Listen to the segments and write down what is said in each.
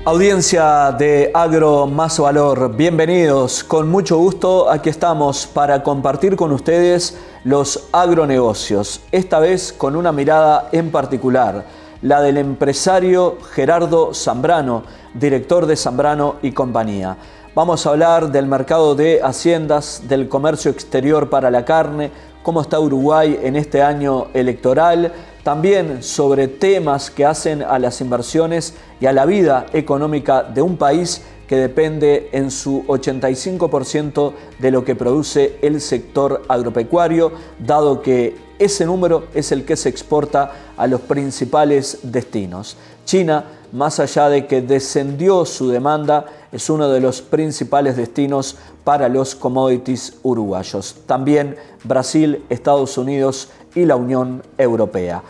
Audiencia de Agro Más Valor, bienvenidos. Con mucho gusto aquí estamos para compartir con ustedes los agronegocios, esta vez con una mirada en particular, la del empresario Gerardo Zambrano, director de Zambrano y compañía. Vamos a hablar del mercado de haciendas, del comercio exterior para la carne, cómo está Uruguay en este año electoral, también sobre temas que hacen a las inversiones y a la vida económica de un país que depende en su 85% de lo que produce el sector agropecuario, dado que ese número es el que se exporta a los principales destinos. China, más allá de que descendió su demanda, es uno de los principales destinos para los commodities uruguayos. También Brasil, Estados Unidos y la Unión Europea.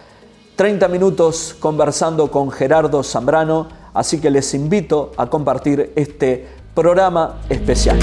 30 minutos conversando con Gerardo Zambrano, así que les invito a compartir este programa especial.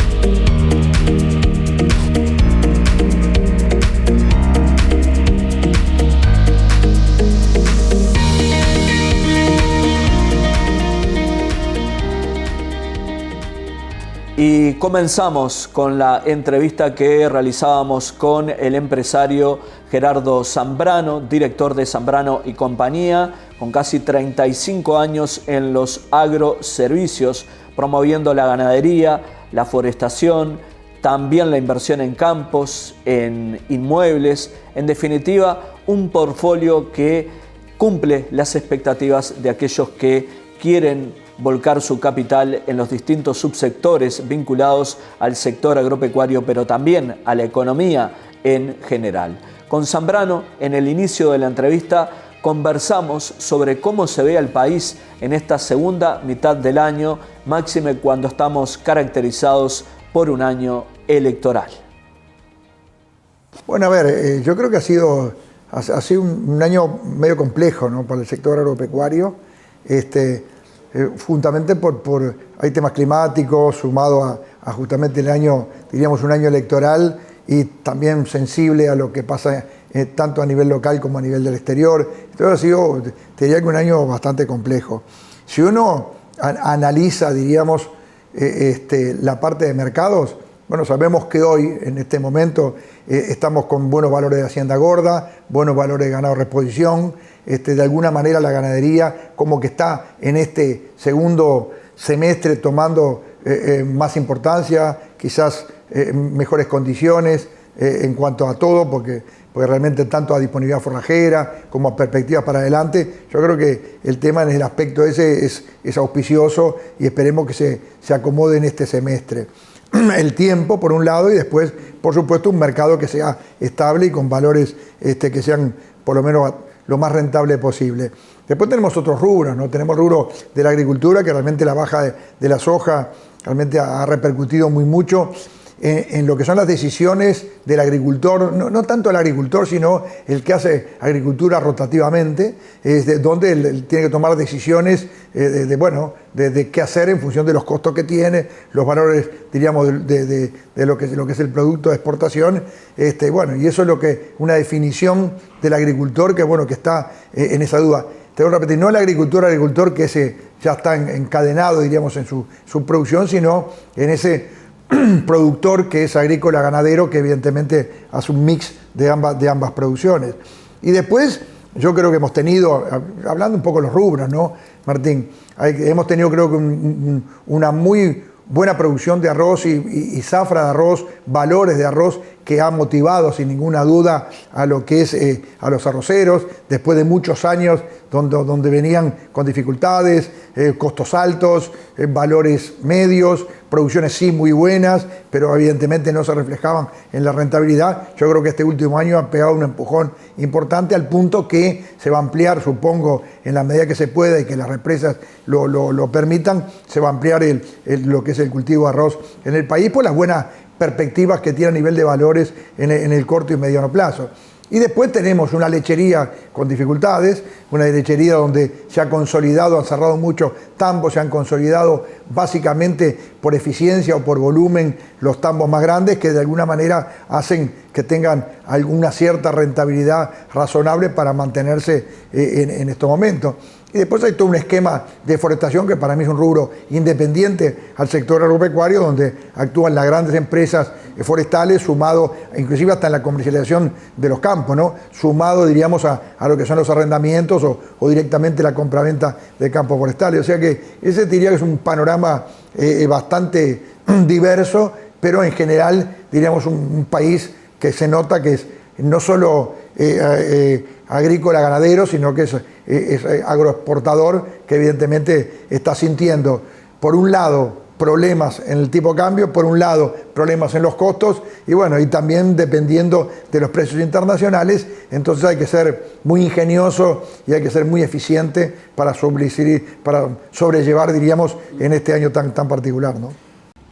Y comenzamos con la entrevista que realizábamos con el empresario Gerardo Zambrano, director de Zambrano y compañía, con casi 35 años en los agroservicios, promoviendo la ganadería, la forestación, también la inversión en campos, en inmuebles, en definitiva, un portfolio que cumple las expectativas de aquellos que quieren volcar su capital en los distintos subsectores vinculados al sector agropecuario, pero también a la economía en general. Con Zambrano, en el inicio de la entrevista, conversamos sobre cómo se ve al país en esta segunda mitad del año, máxime cuando estamos caracterizados por un año electoral. Bueno, a ver, yo creo que ha sido un año medio complejo, ¿no?, para el sector agropecuario. Juntamente hay temas climáticos, sumado a justamente el año, diríamos un año electoral, y también sensible a lo que pasa tanto a nivel local como a nivel del exterior. Entonces ha sido, te diría que un año bastante complejo. Si uno analiza, diríamos, la parte de mercados, bueno, sabemos que hoy, en este momento, estamos con buenos valores de hacienda gorda, buenos valores de ganado de reposición. De alguna manera la ganadería como que está en este segundo semestre tomando más importancia, quizás mejores condiciones en cuanto a todo, porque realmente tanto a disponibilidad forrajera como a perspectivas para adelante, yo creo que el tema en el aspecto ese es auspicioso y esperemos que se acomode en este semestre. El tiempo, por un lado, y después, por supuesto, un mercado que sea estable y con valores que sean, por lo menos, lo más rentable posible. Después tenemos otros rubros, ¿no? Tenemos el rubro de la agricultura, que realmente la baja de la soja realmente ha repercutido mucho en lo que son las decisiones del agricultor, no tanto el agricultor, sino el que hace agricultura rotativamente, donde él tiene que tomar decisiones de qué hacer en función de los costos que tiene, los valores, diríamos, de lo que es el producto de exportación. Y eso es una definición del agricultor que está en esa duda. Te voy a repetir, no el agricultor que ya está encadenado, diríamos, en su producción, sino en ese productor que es agrícola ganadero, que evidentemente hace un mix de ambas producciones. Y después yo creo que hemos tenido, hablando un poco de los rubros, ¿no, Martín? Hemos tenido, creo que una muy buena producción de arroz y zafra de arroz, valores de arroz que ha motivado sin ninguna duda a lo que es a los arroceros, después de muchos años donde venían con dificultades, costos altos, valores medios, producciones sí muy buenas, pero evidentemente no se reflejaban en la rentabilidad. Yo creo que este último año ha pegado un empujón importante al punto que se va a ampliar, supongo, en la medida que se pueda y que las represas lo permitan, se va a ampliar lo que es el cultivo de arroz en el país por las buenas perspectivas que tiene a nivel de valores en el corto y mediano plazo. Y después tenemos una lechería con dificultades, una lechería donde se ha consolidado, han cerrado muchos tambos, se han consolidado básicamente por eficiencia o por volumen los tambos más grandes, que de alguna manera hacen que tengan alguna cierta rentabilidad razonable para mantenerse en estos momentos. Y después hay todo un esquema de deforestación que para mí es un rubro independiente al sector agropecuario, donde actúan las grandes empresas forestales, sumado inclusive hasta en la comercialización de los campos, ¿no? Sumado, diríamos, a lo que son los arrendamientos o directamente la compraventa de campos forestales. O sea que ese diría que es un panorama bastante diverso, pero en general, diríamos, un país que se nota que es no solo agrícola ganadero, sino que es agroexportador, que evidentemente está sintiendo, por un lado, problemas en el tipo de cambio, por un lado, problemas en los costos, y bueno, y también dependiendo de los precios internacionales. Entonces hay que ser muy ingenioso y hay que ser muy eficiente para sobrellevar, diríamos, en este año tan particular, ¿no?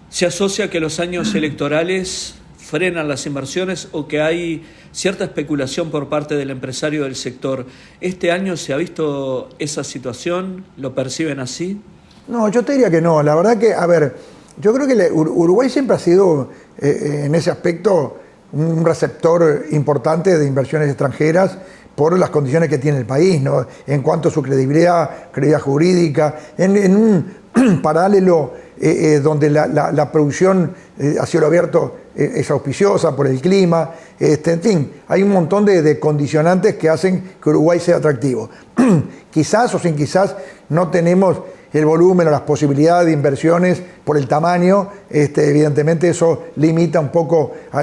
¿Se asocia que los años electorales frenan las inversiones o que hay cierta especulación por parte del empresario del sector? ¿Este año se ha visto esa situación? ¿Lo perciben así? No, yo te diría que no. La verdad que, a ver, yo creo que Uruguay siempre ha sido, en ese aspecto, un receptor importante de inversiones extranjeras por las condiciones que tiene el país, ¿no? En cuanto a su credibilidad jurídica, en un paralelo donde la producción a cielo abierto es auspiciosa por el clima, en fin, hay un montón de condicionantes que hacen que Uruguay sea atractivo. Quizás o sin quizás no tenemos el volumen o las posibilidades de inversiones por el tamaño, evidentemente eso limita un poco a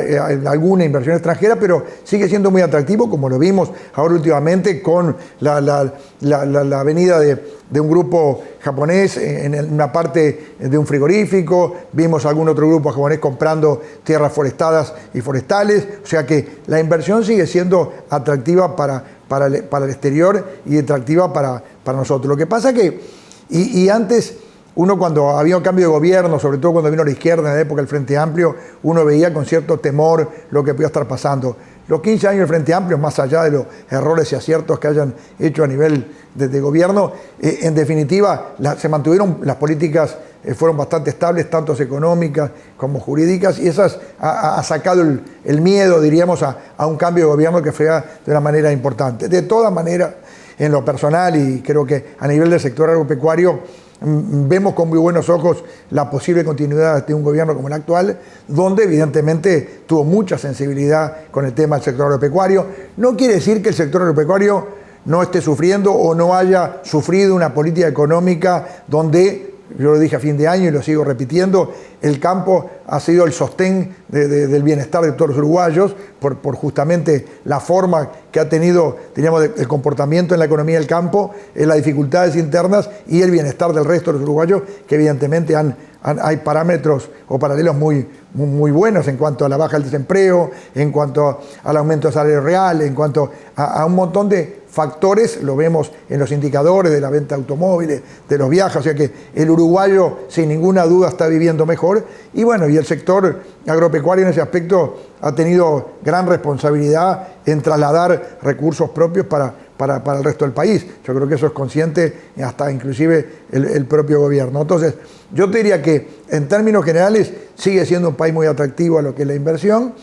alguna inversión extranjera, pero sigue siendo muy atractivo, como lo vimos ahora últimamente con la venida de un grupo japonés en una parte de un frigorífico, vimos algún otro grupo japonés comprando tierras forestadas y forestales, o sea que la inversión sigue siendo atractiva para el exterior y atractiva para nosotros. Lo que pasa que y antes, uno cuando había un cambio de gobierno, sobre todo cuando vino la izquierda en la época del Frente Amplio, uno veía con cierto temor lo que podía estar pasando. Los 15 años del Frente Amplio, más allá de los errores y aciertos que hayan hecho a nivel de gobierno, en definitiva se mantuvieron las políticas, fueron bastante estables, tanto económicas como jurídicas, y esas ha sacado el miedo, diríamos, a un cambio de gobierno que fue de una manera importante. De todas maneras, en lo personal y creo que a nivel del sector agropecuario, vemos con muy buenos ojos la posible continuidad de un gobierno como el actual, donde evidentemente tuvo mucha sensibilidad con el tema del sector agropecuario. No quiere decir que el sector agropecuario no esté sufriendo o no haya sufrido una política económica donde, yo lo dije a fin de año y lo sigo repitiendo, el campo ha sido el sostén del bienestar de todos los uruguayos por justamente la forma que ha tenido, diríamos, el comportamiento en la economía del campo, las dificultades internas y el bienestar del resto de los uruguayos, que evidentemente hay parámetros o paralelos muy buenos en cuanto a la baja del desempleo, en cuanto al aumento del salario real, en cuanto a un montón de factores, lo vemos en los indicadores de la venta de automóviles, de los viajes, o sea que el uruguayo sin ninguna duda está viviendo mejor, y bueno, y el sector agropecuario en ese aspecto ha tenido gran responsabilidad en trasladar recursos propios para el resto del país. Yo creo que eso es consciente hasta inclusive el propio gobierno. Entonces, yo te diría que en términos generales sigue siendo un país muy atractivo a lo que es la inversión,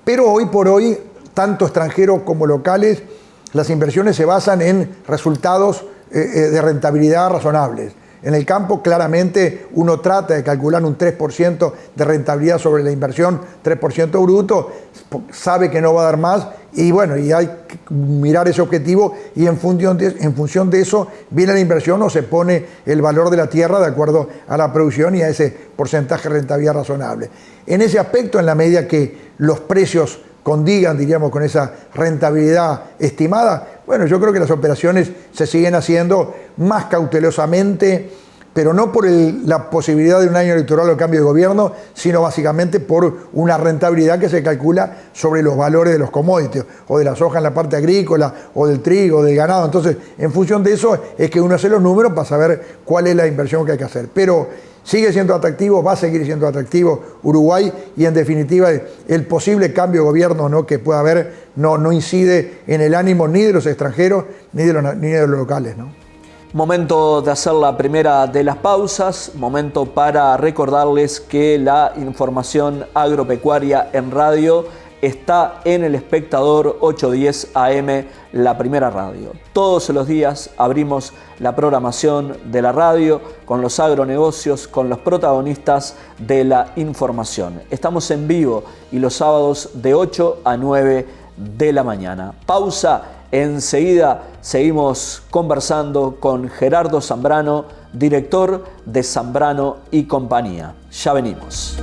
pero hoy por hoy, tanto extranjeros como locales, las inversiones se basan en resultados de rentabilidad razonables. En el campo, claramente, uno trata de calcular un 3% de rentabilidad sobre la inversión, 3% bruto, sabe que no va a dar más, y bueno, y hay que mirar ese objetivo, y en función de eso viene la inversión o se pone el valor de la tierra de acuerdo a la producción y a ese porcentaje de rentabilidad razonable. En ese aspecto, en la medida que los precios condigan, diríamos, con esa rentabilidad estimada, bueno, yo creo que las operaciones se siguen haciendo más cautelosamente, pero no por la posibilidad de un año electoral o cambio de gobierno, sino básicamente por una rentabilidad que se calcula sobre los valores de los commodities, o de la soja en la parte agrícola, o del trigo, o del ganado. Entonces, en función de eso es que uno hace los números para saber cuál es la inversión que hay que hacer. Pero sigue siendo atractivo, va a seguir siendo atractivo Uruguay, y en definitiva el posible cambio de gobierno, ¿no?, que pueda haber no incide en el ánimo ni de los extranjeros ni de los locales, ¿no? Momento de hacer la primera de las pausas, momento para recordarles que la información agropecuaria en radio está en El Espectador 810 AM, la primera radio. Todos los días abrimos la programación de la radio con los agronegocios, con los protagonistas de la información. Estamos en vivo y los sábados de 8 a 9 de la mañana. Pausa, enseguida seguimos conversando con Gerardo Zambrano, director de Zambrano y Compañía. Ya venimos.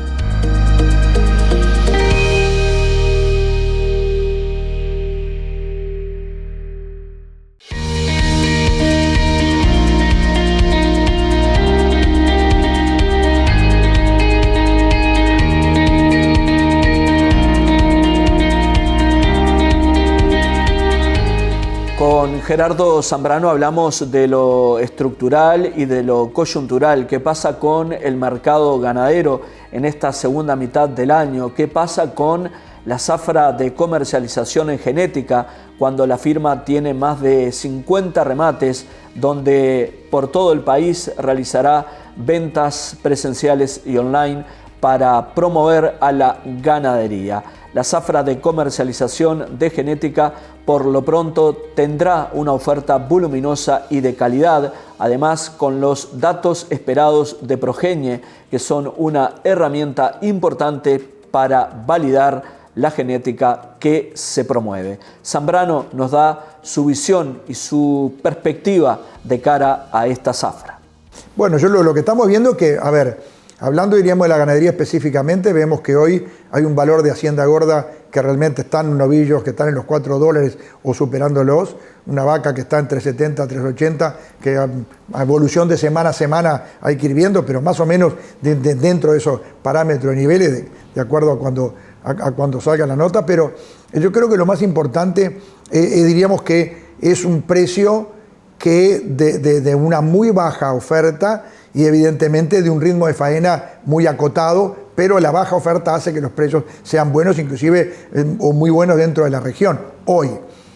Con Gerardo Zambrano hablamos de lo estructural y de lo coyuntural. ¿Qué pasa con el mercado ganadero en esta segunda mitad del año? ¿Qué pasa con la zafra de comercialización en genética cuando la firma tiene más de 50 remates, donde por todo el país realizará ventas presenciales y online para promover a la ganadería? La zafra de comercialización de genética por lo pronto tendrá una oferta voluminosa y de calidad, además con los datos esperados de Progenie, que son una herramienta importante para validar la genética que se promueve. Zambrano nos da su visión y su perspectiva de cara a esta zafra. Bueno, yo lo que estamos viendo es que, hablando diríamos de la ganadería específicamente, vemos que hoy hay un valor de hacienda gorda que realmente están en novillos que están en los $4 o superándolos, una vaca que está entre 70 a 380, que a evolución de semana a semana hay que ir viendo, pero más o menos dentro de esos parámetros y niveles, de acuerdo a cuando salga la nota. Pero yo creo que lo más importante diríamos que es un precio que de una muy baja oferta y evidentemente de un ritmo de faena muy acotado, pero la baja oferta hace que los precios sean buenos, inclusive o muy buenos dentro de la región. Hoy,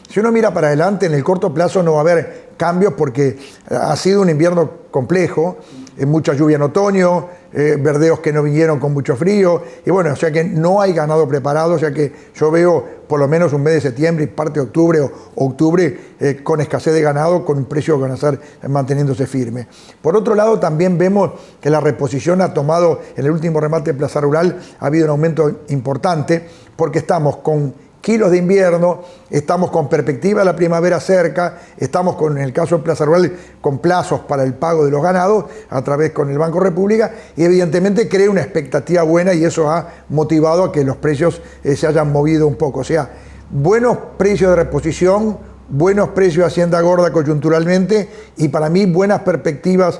si uno mira para adelante, en el corto plazo no va a haber cambios porque ha sido un invierno complejo, mucha lluvia en otoño, verdeos que no vinieron con mucho frío, y bueno, o sea que no hay ganado preparado, o sea que yo veo por lo menos un mes de septiembre y parte de octubre o octubre con escasez de ganado, con un precio que van a estar manteniéndose firme. Por otro lado, también vemos que la reposición ha tomado, en el último remate de Plaza Rural, ha habido un aumento importante, porque estamos con kilos de invierno, estamos con perspectiva de la primavera cerca, estamos con, en el caso de Plaza Rural, con plazos para el pago de los ganados a través con el Banco República, y evidentemente crea una expectativa buena y eso ha motivado a que los precios se hayan movido un poco. O sea, buenos precios de reposición, buenos precios de hacienda gorda coyunturalmente y para mí buenas perspectivas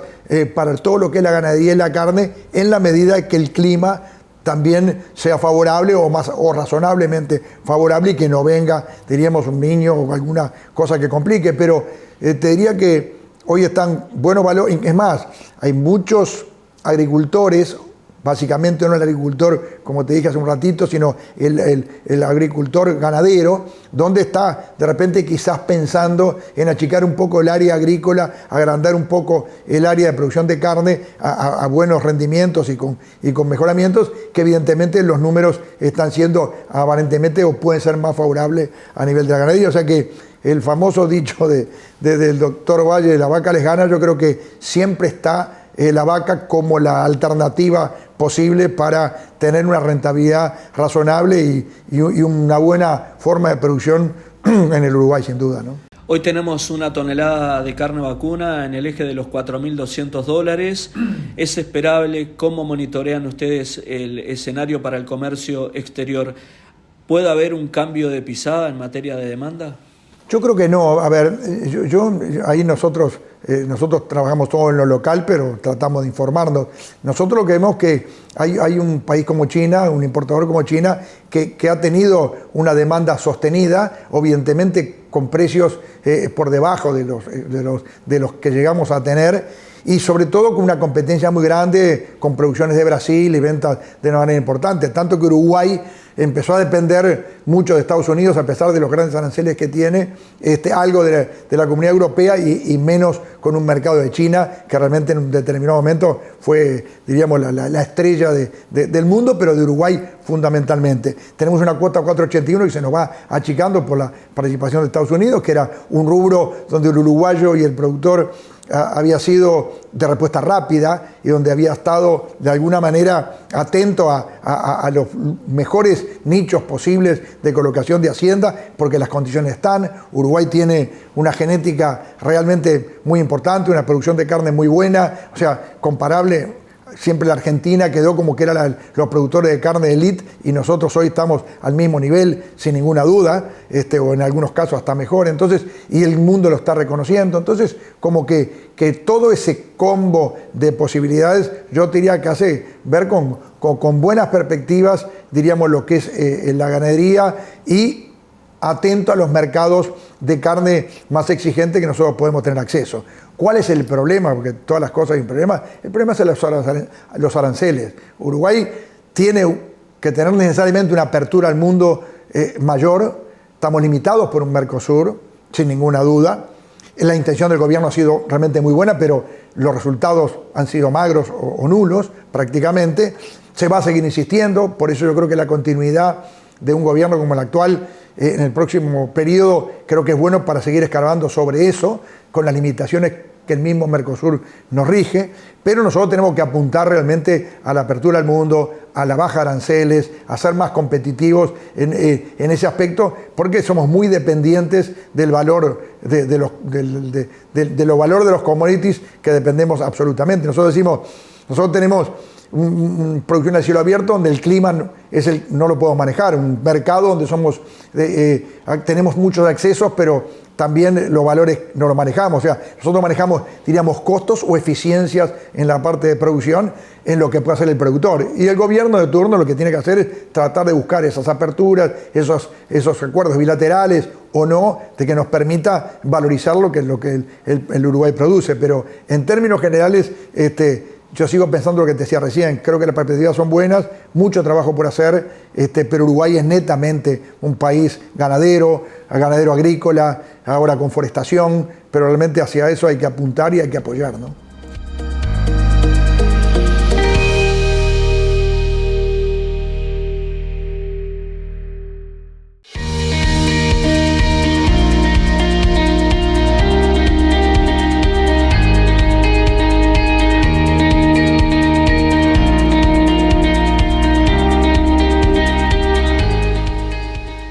para todo lo que es la ganadería y la carne en la medida que el clima también sea favorable o razonablemente favorable y que no venga, diríamos, un niño o alguna cosa que complique, pero te diría que hoy están buenos valores. Es más, hay muchos agricultores, básicamente no el agricultor, como te dije hace un ratito, sino el agricultor ganadero, donde está de repente quizás pensando en achicar un poco el área agrícola, agrandar un poco el área de producción de carne a buenos rendimientos y con mejoramientos, que evidentemente los números están siendo aparentemente o pueden ser más favorables a nivel de la ganadería. O sea que el famoso dicho del doctor Valle, la vaca les gana, yo creo que siempre está la vaca como la alternativa posible para tener una rentabilidad razonable y una buena forma de producción en el Uruguay, sin duda, ¿no? Hoy tenemos una tonelada de carne vacuna en el eje de los $4.200. ¿Es esperable? ¿Cómo monitorean ustedes el escenario para el comercio exterior? ¿Puede haber un cambio de pisada en materia de demanda? Yo creo que no. A ver, ahí nosotros trabajamos todo en lo local, pero tratamos de informarnos. Nosotros lo que vemos que hay un país como China, un importador como China, que ha tenido una demanda sostenida, evidentemente con precios por debajo de los que llegamos a tener, y sobre todo con una competencia muy grande, con producciones de Brasil y ventas de una manera importante, tanto que Uruguay empezó a depender mucho de Estados Unidos, a pesar de los grandes aranceles que tiene, algo de la Comunidad Europea y menos con un mercado de China que realmente en un determinado momento fue, diríamos, la estrella del mundo, pero de Uruguay fundamentalmente. Tenemos una cuota 481 que se nos va achicando por la participación de Estados Unidos, que era un rubro donde el uruguayo y el productor había sido de respuesta rápida y donde había estado de alguna manera atento a los mejores nichos posibles de colocación de hacienda, porque las condiciones están. Uruguay tiene una genética realmente muy importante, una producción de carne muy buena, o sea, comparable. Siempre la Argentina quedó como que eran los productores de carne de elite y nosotros hoy estamos al mismo nivel, sin ninguna duda, o en algunos casos hasta mejor. Entonces, y el mundo lo está reconociendo. Entonces, como que todo ese combo de posibilidades, yo diría que hace ver con buenas perspectivas, diríamos, lo que es la ganadería y atento a los mercados de carne más exigentes que nosotros podemos tener acceso. ¿Cuál es el problema? Porque todas las cosas hay un problema. El problema es los aranceles. Uruguay tiene que tener necesariamente una apertura al mundo mayor. Estamos limitados por un Mercosur, sin ninguna duda. La intención del gobierno ha sido realmente muy buena, pero los resultados han sido magros o nulos prácticamente. Se va a seguir insistiendo, por eso yo creo que la continuidad de un gobierno como el actual en el próximo periodo creo que es bueno para seguir escarbando sobre eso, con las limitaciones que el mismo Mercosur nos rige, pero nosotros tenemos que apuntar realmente a la apertura al mundo, a la baja de aranceles, a ser más competitivos en ese aspecto, porque somos muy dependientes del valor de los valores de los commodities que dependemos absolutamente. Nosotros tenemos producción a cielo abierto donde el clima no lo podemos manejar, un mercado donde tenemos muchos accesos, pero también los valores no los manejamos. O sea, nosotros manejamos, diríamos, costos o eficiencias en la parte de producción en lo que puede hacer el productor. Y el gobierno de turno lo que tiene que hacer es tratar de buscar esas aperturas, esos acuerdos bilaterales o no, de que nos permita valorizar lo que el Uruguay produce. Pero en términos generales, yo sigo pensando lo que te decía recién, creo que las perspectivas son buenas, mucho trabajo por hacer, pero Uruguay es netamente un país ganadero agrícola, ahora con forestación, pero realmente hacia eso hay que apuntar y hay que apoyar, ¿no?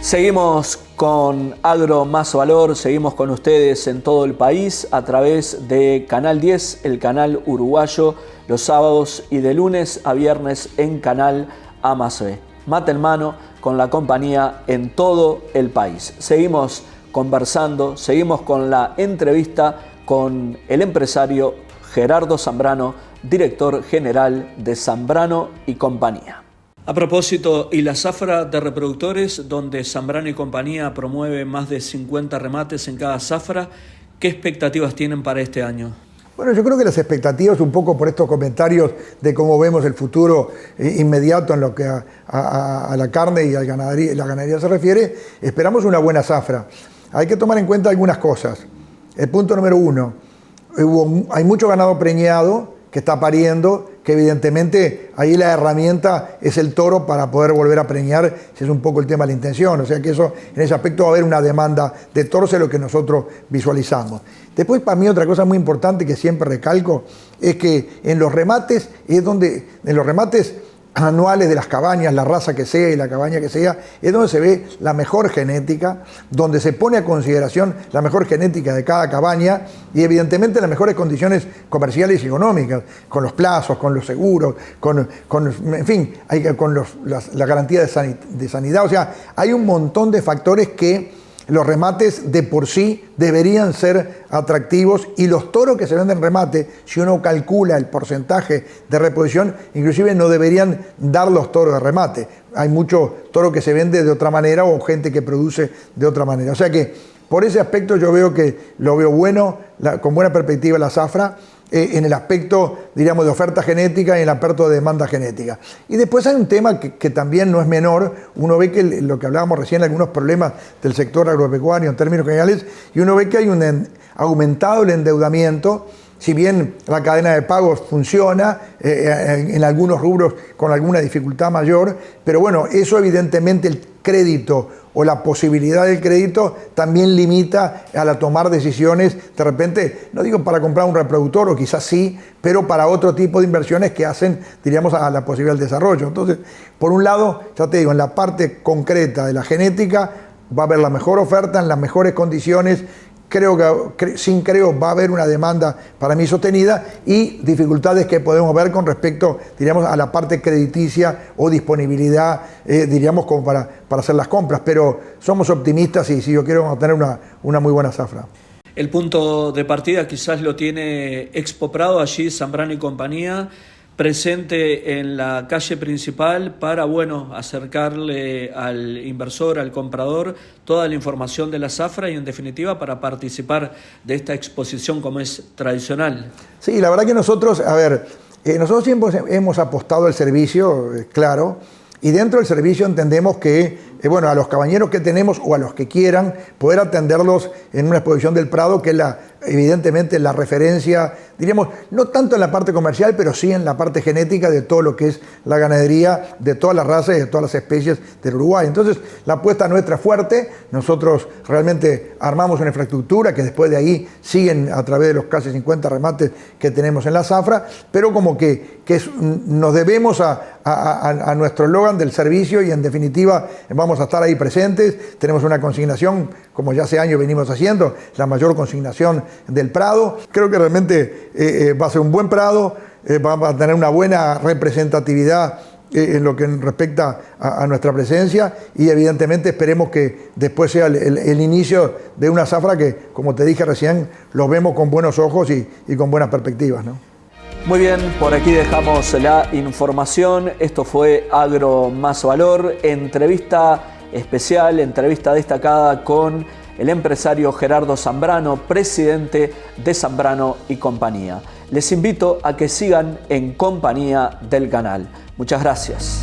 Seguimos con Agro Más Valor, seguimos con ustedes en todo el país a través de Canal 10, el canal uruguayo, los sábados y de lunes a viernes en Canal A+B. Mate en mano con la compañía en todo el país. Seguimos conversando, seguimos con la entrevista con el empresario Gerardo Zambrano, director general de Zambrano y Compañía. A propósito, y la zafra de reproductores, donde Zambrano y Compañía promueve más de 50 remates en cada zafra, ¿qué expectativas tienen para este año? Bueno, yo creo que las expectativas, un poco por estos comentarios de cómo vemos el futuro inmediato en lo que a la carne y a la ganadería se refiere, esperamos una buena zafra. Hay que tomar en cuenta algunas cosas. El punto número 1, hay mucho ganado preñado que está pariendo, que evidentemente ahí la herramienta es el toro para poder volver a preñar, ese es un poco el tema de la intención, o sea que eso, en ese aspecto va a haber una demanda de toros, es lo que nosotros visualizamos. Después, para mí, otra cosa muy importante que siempre recalco es que en los remates anuales de las cabañas, la raza que sea y la cabaña que sea, es donde se ve la mejor genética, donde se pone a consideración la mejor genética de cada cabaña y evidentemente las mejores condiciones comerciales y económicas, con los plazos, con los seguros, con la garantía de sanidad. O sea, hay un montón de factores que los remates de por sí deberían ser atractivos y los toros que se venden en remate, si uno calcula el porcentaje de reposición, inclusive no deberían dar los toros de remate. Hay mucho toro que se vende de otra manera o gente que produce de otra manera. O sea que por ese aspecto yo lo veo bueno, con buena perspectiva la zafra, en el aspecto, diríamos, de oferta genética y en el aspecto de demanda genética. Y después hay un tema que también no es menor. Uno ve que lo que hablábamos recién, algunos problemas del sector agropecuario en términos generales, y uno ve que aumentado el endeudamiento. Si bien la cadena de pagos funciona, en algunos rubros con alguna dificultad mayor, pero bueno, eso evidentemente el crédito o la posibilidad del crédito también limita a la tomar decisiones, de repente, no digo para comprar un reproductor, o quizás sí, pero para otro tipo de inversiones que hacen, diríamos, a la posibilidad del desarrollo. Entonces, por un lado, ya te digo, en la parte concreta de la genética va a haber la mejor oferta en las mejores condiciones. Creo va a haber una demanda para mí sostenida y dificultades que podemos ver con respecto, diríamos, a la parte crediticia o disponibilidad, diríamos, como para hacer las compras. Pero somos optimistas y si yo quiero tener una muy buena zafra. El punto de partida quizás lo tiene Expo Prado, allí Zambrano y compañía, presente en la calle principal para, acercarle al inversor, al comprador, toda la información de la zafra y, en definitiva, para participar de esta exposición como es tradicional. Sí, la verdad que nosotros siempre hemos apostado al servicio, claro, y dentro del servicio entendemos que, a los cabañeros que tenemos o a los que quieran, poder atenderlos en una exposición del Prado, que es evidentemente la referencia, diríamos, no tanto en la parte comercial, pero sí en la parte genética de todo lo que es la ganadería, de todas las razas y de todas las especies del Uruguay. Entonces, la apuesta nuestra es fuerte. Nosotros realmente armamos una infraestructura que después de ahí siguen a través de los casi 50 remates que tenemos en la zafra, pero como que nos debemos a nuestro eslogan del servicio y, en definitiva, vamos a estar ahí presentes. Tenemos una consignación, como ya hace años venimos haciendo, la mayor consignación del Prado. Creo que realmente va a ser un buen Prado, va a tener una buena representatividad en lo que respecta a nuestra presencia, y evidentemente esperemos que después sea el inicio de una zafra que, como te dije recién, los vemos con buenos ojos y con buenas perspectivas, ¿no? Muy bien, por aquí dejamos la información. Esto fue Agro Más Valor, entrevista especial, entrevista destacada con el empresario Gerardo Zambrano, presidente de Zambrano y compañía. Les invito a que sigan en compañía del canal. Muchas gracias.